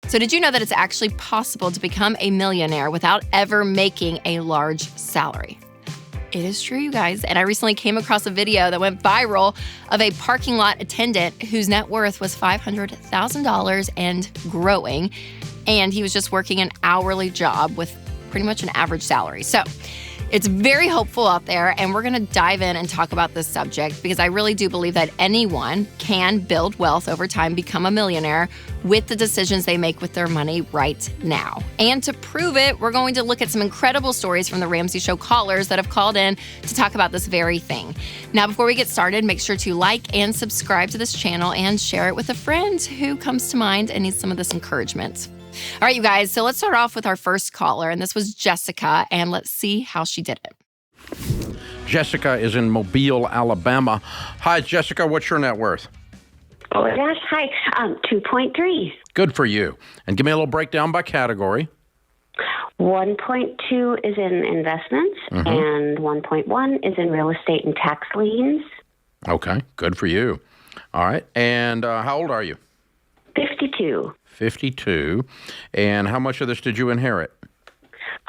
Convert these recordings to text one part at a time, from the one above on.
So did you know that it's actually possible to become a millionaire without ever making a large salary? It is true, you guys. And I recently came across a video that went viral of a parking lot attendant whose net worth was $500,000 and growing. And he was just working an hourly job with pretty much an average salary. So it's very hopeful out there, and we're going to dive in and talk about this subject because I really do believe that anyone can build wealth over time, become a millionaire with the decisions they make with their money right now. And to prove it, we're going to look at some incredible stories from the Ramsey Show callers that have called in to talk about this very thing. Now, before we get started, make sure to like and subscribe to this channel and share it with a friend who comes to mind and needs some of this encouragement. All right, you guys, so let's start off with our first caller, and this was Jessica, and let's see how she did it. Jessica is in Mobile, Alabama. Hi, Jessica. What's your net worth? Oh, my gosh. Hi. 2.3. Good for you. And give me a little breakdown by category. 1.2 is in investments, and 1.1 is in real estate and tax liens. Okay, good for you. All right, and how old are you? 52. 52. And how much of this did you inherit?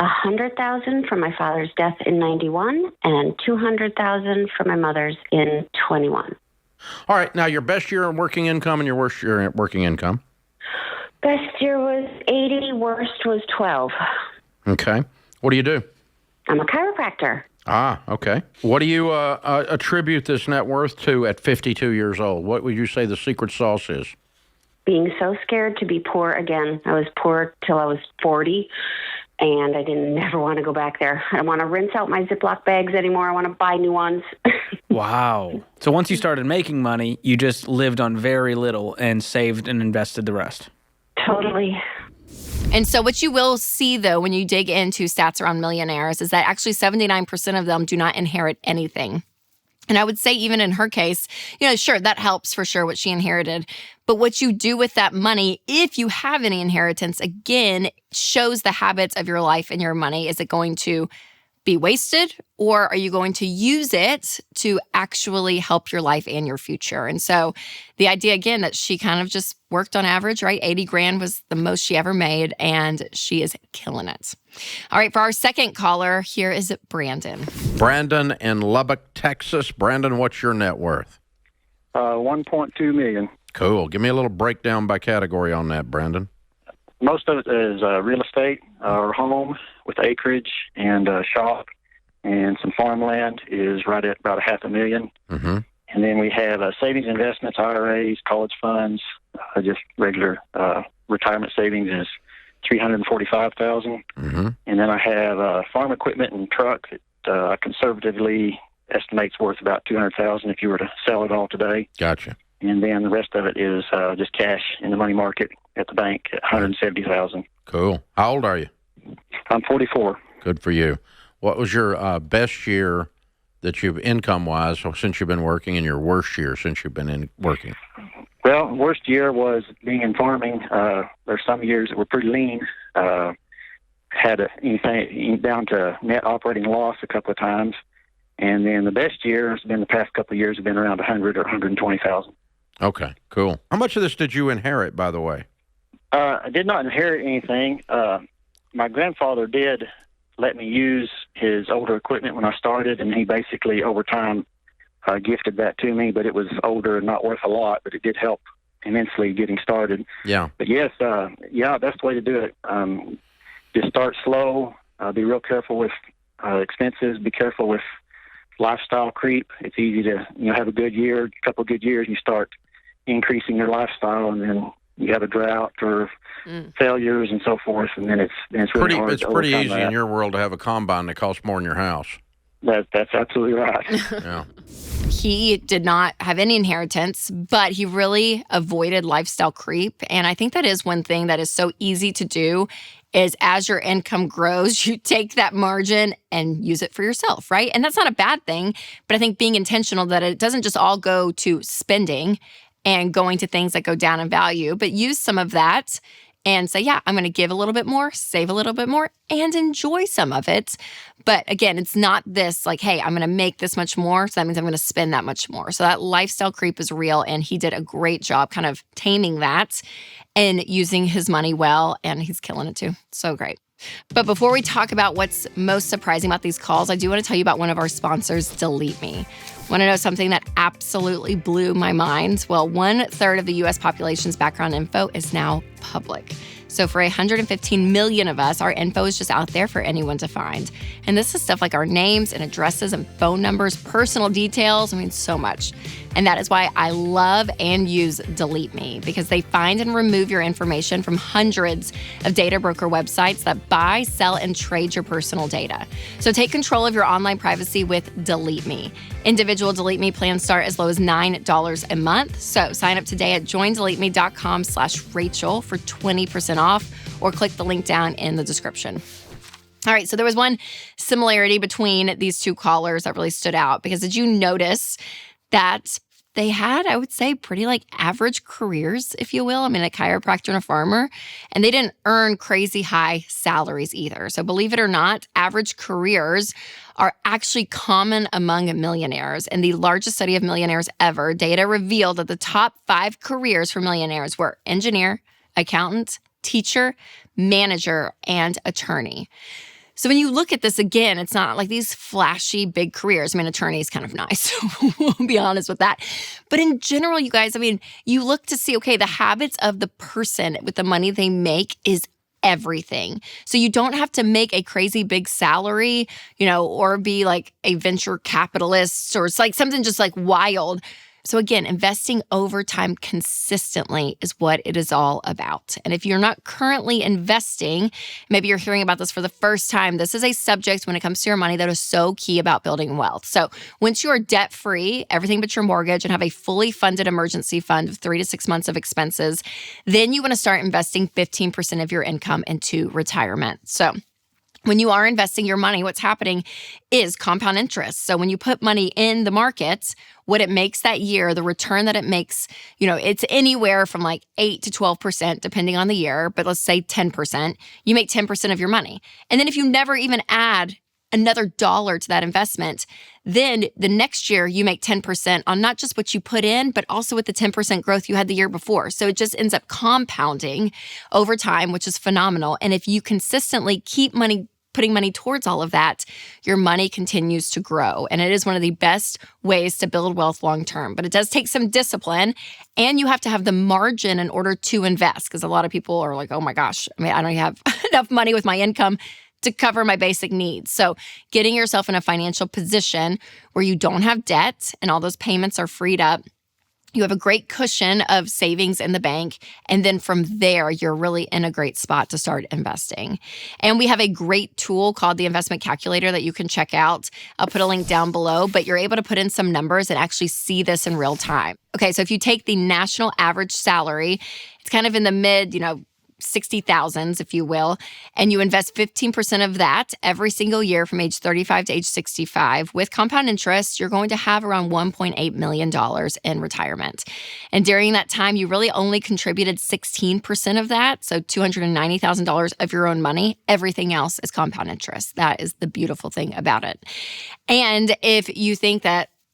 $100,000 from my father's death in 91 and $200,000 from my mother's in 21. All right. Now, your best year in working income and your worst year in working income? Best year was 80, worst was 12. Okay. What do you do? I'm a chiropractor. Ah, okay. What do you attribute this net worth to at 52 years old? What would you say the secret sauce is? Being so scared to be poor again. I was poor till I was 40, and I didn't never want to go back there. I don't want to rinse out my Ziploc bags anymore. I want to buy new ones. Wow. So once you started making money, you just lived on very little and saved and invested the rest. Totally. And so what you will see, though, when you dig into stats around millionaires is that actually 79% of them do not inherit anything. And I would say even in her case, sure, that helps for sure what she inherited. But what you do with that money, if you have any inheritance, again, shows the habits of your life and your money. Is it going to be wasted, or are you going to use it to actually help your life and your future? And so the idea, again, that she kind of just worked on average, right? 80 grand was the most she ever made, and she is killing it. All right, for our second caller, here is Brandon. Brandon in Lubbock, Texas. Brandon, what's your net worth? 1.2 million. Cool. Give me a little breakdown by category on that, Brandon. Most of it is real estate or home with acreage and shop, and some farmland is right at about $500,000. Mm-hmm. And then we have savings, investments, IRAs, college funds, just regular retirement savings is $345,000. Mm-hmm. And then I have farm equipment and truck that conservatively estimates worth about $200,000 if you were to sell it all today. Gotcha. And then the rest of it is just cash in the money market at the bank at $170,000. Cool. How old are you? I'm 44. Good for you. What was your best year that you've income-wise since you've been working, and your worst year since you've been working? Well, worst year was being in farming. There's some years that were pretty lean. Had anything down to net operating loss a couple of times. And then the best year has been the past couple of years have been around 100 or 120,000. Okay, cool. How much of this did you inherit, by the way? I did not inherit anything. My grandfather did let me use his older equipment when I started, and he basically, over time, gifted that to me, but it was older and not worth a lot, but it did help immensely getting started. Yeah. But yes, that's the way to do it. Just start slow, be real careful with expenses, be careful with lifestyle creep. It's easy to have a good year, a couple of good years, you start increasing your lifestyle, and then you have a drought or failures and so forth, and then it's really hard. It's pretty easy in your world to have a combine that costs more than your house. That's absolutely right. Yeah. He did not have any inheritance, but he really avoided lifestyle creep. And I think that is one thing that is so easy to do is as your income grows, you take that margin and use it for yourself, right? And that's not a bad thing, but I think being intentional that it doesn't just all go to spending and going to things that go down in value, but use some of that and say, yeah, I'm going to give a little bit more, save a little bit more, and enjoy some of it. But again, it's not this like, hey, I'm going to make this much more, so that means I'm going to spend that much more. So that lifestyle creep is real, and he did a great job kind of taming that and using his money well, and he's killing it too. So great. But before we talk about what's most surprising about these calls, I do want to tell you about one of our sponsors, Delete Me. Want to know something that absolutely blew my mind? Well, 1/3 of the U.S. population's background info is now public. So for 115 million of us, our info is just out there for anyone to find. And this is stuff like our names and addresses and phone numbers, personal details, I mean, so much. And that is why I love and use Delete Me, because they find and remove your information from hundreds of data broker websites that buy, sell, and trade your personal data. So take control of your online privacy with Delete Me. Individual Delete Me plans start as low as $9 a month. So sign up today at joindeleteme.com/Rachel for 20% off, or click the link down in the description. All right, so there was one similarity between these two callers that really stood out, because did you notice that they had, I would say, pretty like average careers, if you will? I mean, a chiropractor and a farmer, and they didn't earn crazy high salaries either. So believe it or not, average careers are actually common among millionaires. In the largest study of millionaires ever, data revealed that the top 5 careers for millionaires were engineer, accountant, teacher, manager, and attorney. So when you look at this again, it's not like these flashy big careers. I mean, attorney is kind of nice. We'll be honest with that. But in general, you guys, I mean, you look to see, okay, the habits of the person with the money they make is everything. So you don't have to make a crazy big salary, or be like a venture capitalist, or it's like something just like wild. So again, investing over time consistently is what it is all about. And if you're not currently investing, maybe you're hearing about this for the first time, this is a subject when it comes to your money that is so key about building wealth. So once you are debt-free, everything but your mortgage, and have a fully funded emergency fund of 3 to 6 months of expenses, then you want to start investing 15% of your income into retirement. So when you are investing your money, what's happening is compound interest. So when you put money in the markets, what it makes that year, the return that it makes, it's anywhere from like 8 to 12%, depending on the year, but let's say 10%, you make 10% of your money. And then if you never even add another dollar to that investment, then the next year you make 10% on not just what you put in, but also with the 10% growth you had the year before. So it just ends up compounding over time, which is phenomenal. And if you consistently keep putting money towards all of that, your money continues to grow. And it is one of the best ways to build wealth long term. But it does take some discipline, and you have to have the margin in order to invest, because a lot of people are like, oh my gosh, I don't have enough money with my income to cover my basic needs. So getting yourself in a financial position where you don't have debt and all those payments are freed up, you have a great cushion of savings in the bank, and then from there, you're really in a great spot to start investing. And we have a great tool called the investment calculator that you can check out. I'll put a link down below, but you're able to put in some numbers and actually see this in real time. Okay, so if you take the national average salary, it's kind of in the mid, 60,000s, if you will, and you invest 15% of that every single year from age 35 to age 65 with compound interest, you're going to have around $1.8 million in retirement. And during that time, you really only contributed 16% of that, so $290,000 of your own money. Everything else is compound interest. That is the beautiful thing about it. And if you think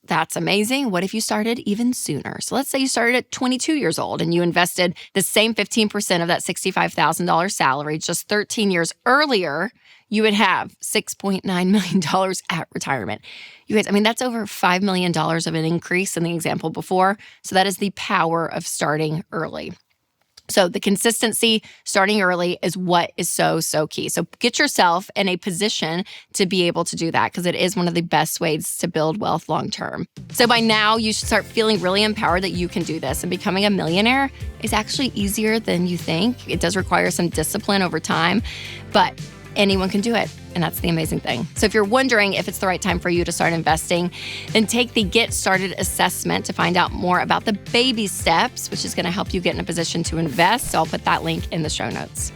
that's amazing, what if you started even sooner? So let's say you started at 22 years old and you invested the same 15% of that $65,000 salary just 13 years earlier, you would have $6.9 million at retirement. You guys, that's over $5 million of an increase in the example before. So that is the power of starting early. So the consistency, starting early, is what is so, so key. So get yourself in a position to be able to do that, because it is one of the best ways to build wealth long term. So by now, you should start feeling really empowered that you can do this. And becoming a millionaire is actually easier than you think. It does require some discipline over time, but anyone can do it. And that's the amazing thing. So if you're wondering if it's the right time for you to start investing, then take the Get Started assessment to find out more about the baby steps, which is going to help you get in a position to invest. So I'll put that link in the show notes.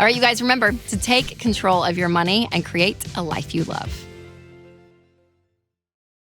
All right, you guys, remember to take control of your money and create a life you love.